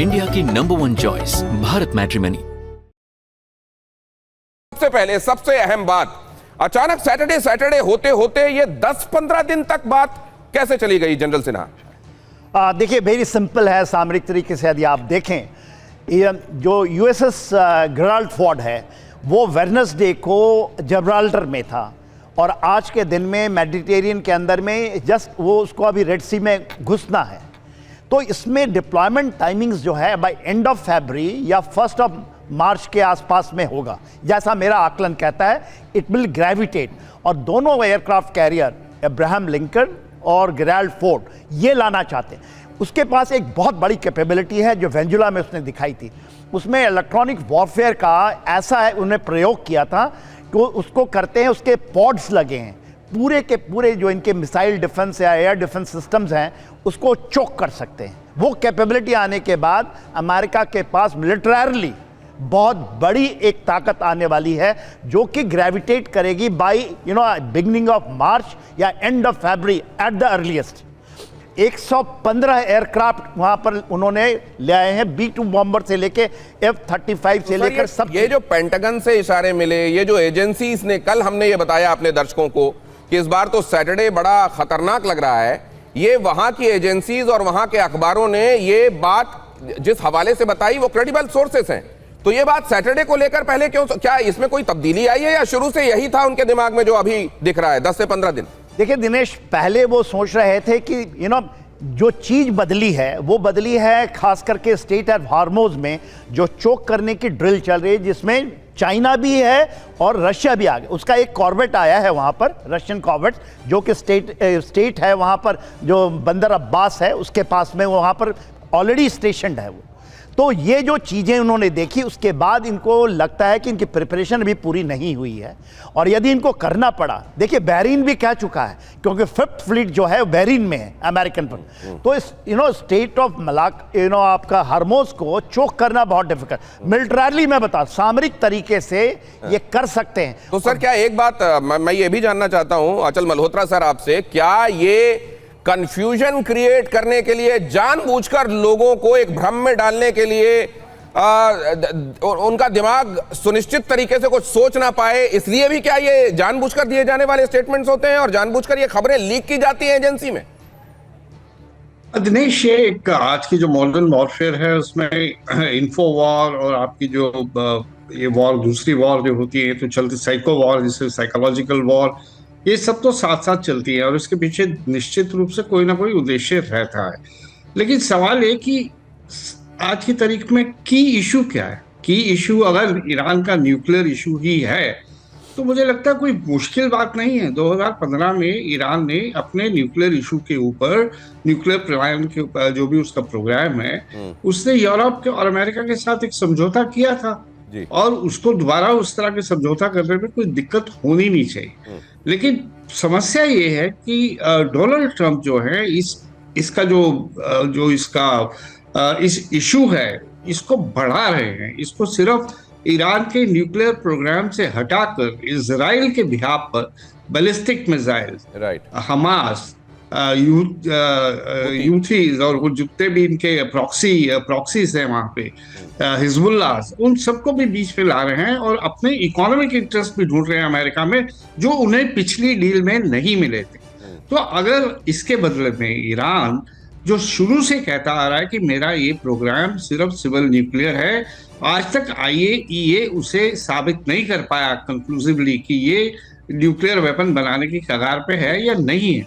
India की number 1 choice Bharat matrimony. सबसे पहले सबसे अहम बात, अचानक सैटरडे होते होते ये 10-15 दिन तक बात कैसे चली गई जनरल सिन्हा? देखिए, वेरी सिंपल है। सामरिक तरीके से यदि आप देखें, ये जो यूएसएस गेराल्ड फोर्ड है वो वेडनेसडे को जब्राल्टर में था और आज के दिन में मेडिटेरियन के अंदर में जस्ट वो उसको अभी रेड सी में घुसना है। तो इसमें डिप्लॉयमेंट टाइमिंग्स जो है बाय एंड ऑफ फरवरी या 1 मार्च के आसपास में होगा, जैसा मेरा आकलन कहता है। इट विल ग्रेविटेट, और दोनों एयरक्राफ्ट कैरियर अब्राहम लिंकन और गेराल्ड फोर्ड ये लाना चाहते हैं। उसके पास एक बहुत बड़ी कैपेबिलिटी है जो वेंजुला में उसने दिखाई थी। उसमें इलेक्ट्रॉनिक वॉरफेयर का ऐसा है उन्हें प्रयोग किया था कि उसको करते हैं, उसके पॉड्स लगे हैं, पूरे के पूरे जो इनके मिसाइल डिफेंस या एयर डिफेंस सिस्टम्स हैं उसको चोक कर सकते हैं। वो कैपेबिलिटी आने के बाद अमेरिका के पास मिलिटरली बहुत बड़ी एक ताकत आने वाली है जो कि ग्रेविटेट करेगी बाई बिगनिंग ऑफ मार्च या end of February at the earliest. 115 aircraft वहां पर उन्होंने ले आए हैं, B-2 बॉम्बर से लेके F-35 से लेकर सब। ये जो पेंटागन से इशारे मिले, ये जो एजेंसीज ने, कल हमने ये बताया अपने दर्शकों को कि इस बार तो सैटरडे बड़ा खतरनाक लग रहा है। ये वहां की एजेंसीज और वहां के अखबारों ने ये बात जिस हवाले से बताई वो क्रेडिबल सोर्सेस हैं। तो ये बात सैटरडे को लेकर पहले क्यों, क्या इसमें कोई तब्दीली आई है या शुरू से यही था उनके दिमाग में जो अभी दिख रहा है 10 से 15 दिन? देखिए दिनेश, पहले वो सोच रहे थे कि जो चीज बदली है वो बदली है खास करके स्टेट ऑफ हार्मोज में जो चोक करने की ड्रिल चल रही है, जिसमें चाइना भी है और रशिया भी आ गया। उसका एक कॉर्वेट आया है वहां पर, रशियन कॉर्वेट, जो कि स्टेट है वहां पर, जो बंदर अब्बास है उसके पास में, वहां पर ऑलरेडी स्टेशनड है वो। तो ये जो चीज़ें उन्होंने देखी उसके बाद इनको लगता है कि इनकी प्रिपरेशन अभी पूरी नहीं हुई है और यदि इनको करना पड़ा, देखिए बहरीन भी कह चुका है क्योंकि 5th फ्लीट जो है बहरीन में है अमेरिकन पर। तो इस स्टेट ऑफ मलाक आपका हार्मोज को चोक करना बहुत डिफिकल्ट। मिलिटरली मैं बता, सामरिक तरीके से ये कर सकते हैं। तो सर क्या एक बात मैं ये भी जानना चाहता हूं अचल मल्होत्रा सर आपसे, क्या ये कंफ्यूजन क्रिएट करने के लिए, जानबूझकर लोगों को एक भ्रम में डालने के लिए, उनका दिमाग सुनिश्चित तरीके से कुछ सोच ना पाए, इसलिए भी क्या ये जानबूझकर दिए जाने वाले स्टेटमेंट्स होते हैं और जानबूझकर ये खबरें लीक की जाती हैं एजेंसी में? दिनेश, ये एक आज की जो मॉडर्न वॉरफेयर है उसमें इन्फो वॉर और आपकी जो ये वॉर, दूसरी वॉर जो होती है तो चलती, साइको वॉर जिसे साइकोलॉजिकल वॉर, ये सब तो साथ साथ चलती है और इसके पीछे निश्चित रूप से कोई ना कोई उद्देश्य रहता है। लेकिन सवाल है कि आज की तारीख में की इशू क्या है? की इशू अगर ईरान का न्यूक्लियर इशू ही है तो मुझे लगता है कोई मुश्किल बात नहीं है। 2015 में ईरान ने अपने न्यूक्लियर इशू के ऊपर, न्यूक्लियर प्लान के ऊपर जो भी उसका प्रोग्राम है, उसने यूरोप के और अमेरिका के साथ एक समझौता किया था और उसको दोबारा उस तरह के समझौता करने में कोई दिक्कत होनी नहीं चाहिए। लेकिन समस्या ये है कि डोनाल्ड ट्रंप जो है इसका इस इशू है इसको बढ़ा रहे हैं। इसको सिर्फ ईरान के न्यूक्लियर प्रोग्राम से हटाकर इजराइल के बिहाफ पर बैलिस्टिक मिसाइल, हमास, यूथीज और वो जितने भी इनके प्रॉक्सीज हैं वहां पे, हिजबुल्लाह, उन सबको भी बीच में ला रहे हैं और अपने इकोनॉमिक इंटरेस्ट भी ढूंढ रहे हैं अमेरिका में जो उन्हें पिछली डील में नहीं मिले थे। तो अगर इसके बदले में ईरान जो शुरू से कहता आ रहा है कि मेरा ये प्रोग्राम सिर्फ सिविल न्यूक्लियर है, आज तक IAEA उसे साबित नहीं कर पाया कंक्लूसिवली कि ये न्यूक्लियर वेपन बनाने की कगार पे है या नहीं है,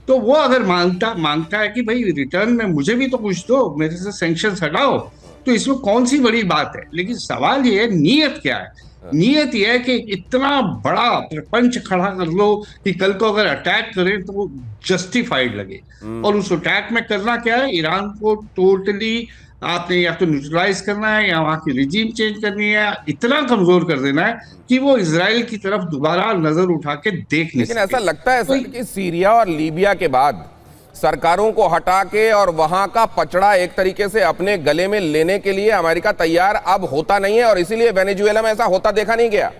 तो वो अगर मांगता है कि भाई रिटर्न में मुझे भी तो कुछ दो, मेरे से सैंक्शंस हटाओ, तो इसमें कौन सी बड़ी बात है। लेकिन सवाल ये है नीयत क्या है? नीयत यह है कि इतना बड़ा प्रपंच खड़ा कर लो कि कल को अगर अटैक करें तो वो जस्टिफाइड लगे। और उस अटैक में करना क्या है? ईरान को टोटली आपने या तो न्यूट्रलाइज करना है या वहां की रिजीम चेंज करनी है, इतना कमजोर कर देना है कि वो इजराइल की तरफ दोबारा नजर उठा के देख नहीं। लेकिन ऐसा लगता है सर कि सीरिया और लीबिया के बाद सरकारों को हटा के और वहां का पचड़ा एक तरीके से अपने गले में लेने के लिए अमेरिका तैयार अब होता नहीं है और इसीलिए वेनेजुएला में ऐसा होता देखा नहीं गया।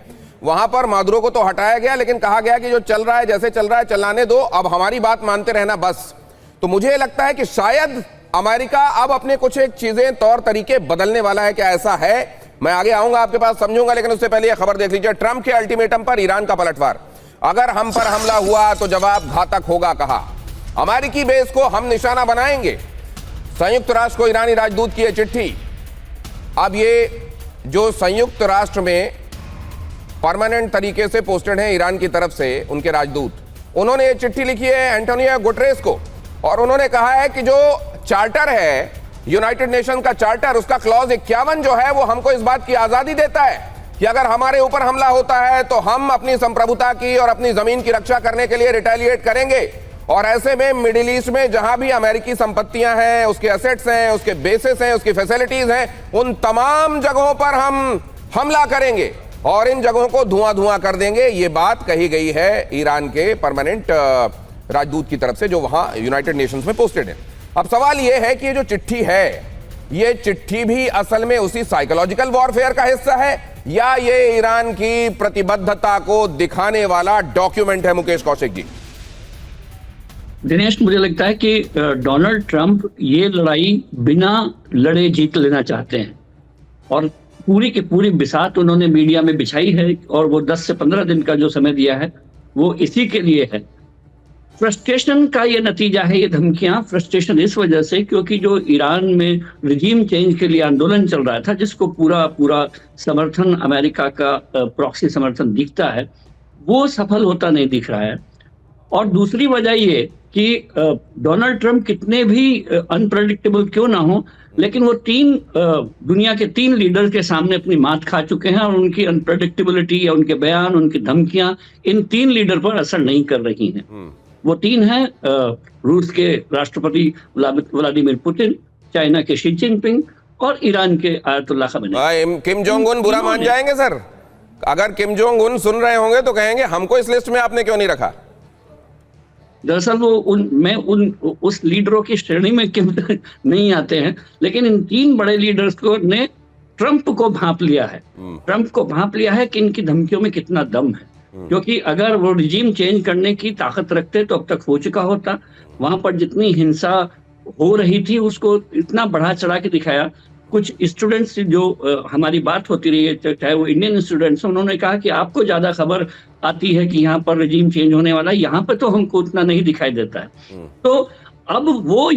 वहां पर मादुरो को तो हटाया गया लेकिन कहा गया कि जो चल रहा है, जैसे चल रहा है चलाने दो, अब हमारी बात मानते रहना बस। तो मुझे लगता है कि शायद अमेरिका अब अपने कुछ एक चीजें तौर तरीके बदलने वाला है, क्या ऐसा है? मैं आगे आऊंगा आपके पास, समझूंगा, लेकिन उससे पहले यह खबर देख लीजिए। ट्रंप के अल्टीमेटम पर ईरान का पलटवार। अगर हम पर हमला हुआ तो जवाब घातक होगा, कहा। अमेरिकी बेस को हम निशाना बनाएंगे। संयुक्त राष्ट्र को ईरानी राजदूत की यह चिट्ठी। अब ये जो संयुक्त राष्ट्र में परमानेंट तरीके से पोस्टेड हैं ईरान की तरफ से उनके राजदूत, उन्होंने ये चिट्ठी लिखी है एंटोनियो गुटेरेस को, और उन्होंने कहा है कि जो चार्टर है यूनाइटेड नेशन का चार्टर, उसका क्लॉज 51 जो है वो हमको इस बात की आजादी देता है कि अगर हमारे ऊपर हमला होता है तो हम अपनी संप्रभुता की और अपनी जमीन की रक्षा करने के लिए रिटेलिएट करेंगे। और ऐसे में मिडिल ईस्ट में जहां भी अमेरिकी संपत्तियां हैं, उसके एसेट्स हैं, उसके बेसिस हैं, उसकी फैसिलिटीज हैं, उन तमाम जगहों पर हम हमला करेंगे और इन जगहों को धुआं धुआं कर देंगे। ये बात कही गई है ईरान के परमानेंट राजदूत की तरफ से जो वहां यूनाइटेड नेशंस में पोस्टेड है। अब सवाल यह है कि ये जो चिट्ठी है, ये चिट्ठी भी असल में उसी साइकोलॉजिकल वॉरफेयर का हिस्सा है या ये ईरान की प्रतिबद्धता को दिखाने वाला डॉक्यूमेंट है? मुकेश कौशिक जी। दिनेश, मुझे लगता है कि डोनाल्ड ट्रंप ये लड़ाई बिना लड़े जीत लेना चाहते हैं और पूरी की पूरी बिसात उन्होंने मीडिया में बिछाई है और वो 10 से 15 दिन का जो समय दिया है वो इसी के लिए है। फ्रस्ट्रेशन का ये नतीजा है, ये धमकियां। फ्रस्ट्रेशन इस वजह से क्योंकि जो ईरान में रिजीम चेंज के लिए आंदोलन चल रहा था, जिसको पूरा समर्थन अमेरिका का प्रॉक्सी समर्थन दिखता है, वो सफल होता नहीं दिख रहा है। और दूसरी वजह ये कि डोनाल्ड ट्रंप कितने भी अनप्रेडिक्टेबल क्यों ना हो, लेकिन वो दुनिया के 3 लीडर के सामने अपनी मात खा चुके हैं और उनकी अनप्रेडिक्टेबिलिटी या उनके बयान, उनकी धमकियां इन 3 लीडर पर असर नहीं कर रही हैं। वो 3 हैं, रूस के राष्ट्रपति व्लादिमीर पुतिन, चाइना के शी जिनपिंग और ईरान के Ayatollah Khamenei. Kim Jong Un बुरा मान जाएंगे सर? अगर किम जोंग उन सुन रहे होंगे तो कहेंगे हमको इस लिस्ट में आपने क्यों नहीं रखा? दरअसल वो उस लीडरों की श्रेणी में क्यों नहीं आते हैं, लेकिन इन 3 बड़े लीडर्स को ने ट्रंप को भांप लिया है। ट्रंप को भांप लिया है कि इनकी धमकियों में कितना दम है, क्योंकि अगर वो रिजीम चेंज करने की ताकत रखते तो अब तक हो चुका होता। वहां पर जितनी हिंसा हो रही थी उसको इतना बढ़ा चढ़ा के दिखाया। कुछ स्टूडेंट्स जो हमारी बात होती रही है, चाहे वो इंडियन स्टूडेंट्स, उन्होंने कहा कि आपको ज्यादा खबर आती है कि यहाँ पर रिजीम चेंज होने वाला है, यहाँ पर तो हमको उतना नहीं दिखाई देता है। तो अब वो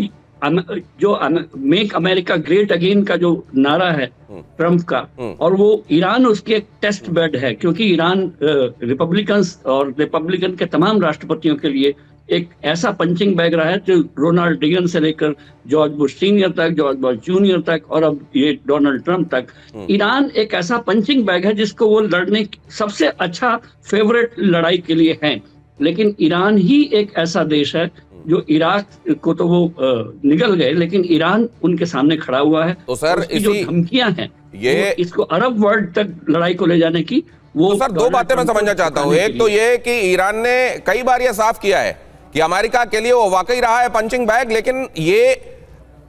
जो मेक अमेरिका ग्रेट अगेन का जो नारा है ट्रंप का, और वो ईरान उसकी एक टेस्ट बेड है, क्योंकि ईरान रिपब्लिकन के तमाम राष्ट्रपतियों के लिए एक ऐसा पंचिंग बैग रहा है, जो रोनाल्ड रेगन से लेकर जॉर्ज बुश सीनियर तक, जॉर्ज बुश जूनियर तक और अब ये डोनाल्ड ट्रंप तक। ईरान एक ऐसा पंचिंग बैग है जिसको वो लड़ने सबसे अच्छा फेवरेट लड़ाई के लिए है। लेकिन ईरान ही एक ऐसा देश है जो इराक को तो वो निगल गए, लेकिन ईरान उनके सामने खड़ा हुआ है। तो सर जो धमकियां हैं ये इसको अरब वर्ल्ड तक लड़ाई को ले जाने की, वो तो सर 2 बातें मैं समझना चाहता हूं। एक तो ये कि ईरान ने कई बार ये साफ किया है कि अमेरिका के लिए वो वाकई रहा है पंचिंग बैग, लेकिन ये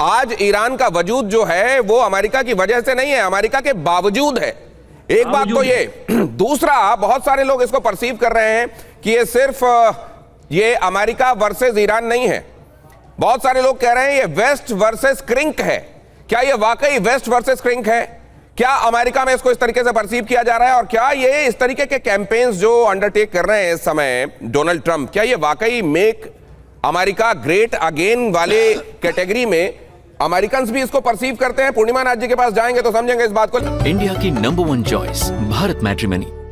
आज ईरान का वजूद जो है वो अमेरिका की वजह से नहीं है, अमेरिका के बावजूद है। एक बात तो ये। दूसरा, बहुत सारे लोग इसको परसीव कर रहे हैं कि ये सिर्फ ये अमेरिका वर्सेस ईरान नहीं है। बहुत सारे लोग कह रहे हैं ये वेस्ट वर्सेस क्रिंक है। क्या ये वाकई वेस्ट वर्सेस क्रिंक है? क्या अमेरिका में इसको इस तरीके से परसीव किया जा रहा है? और क्या ये इस तरीके के कैंपेन्स जो अंडरटेक कर रहे हैं इस समय डोनाल्ड ट्रंप, क्या ये वाकई मेक अमेरिका ग्रेट अगेन वाले कैटेगरी में अमेरिकन्स भी इसको परसीव करते हैं? पूर्णिमा नाथ जी के पास जाएंगे तो समझेंगे इस बात को। इंडिया की नंबर 1 चॉइस भारत मैट्रिमनी।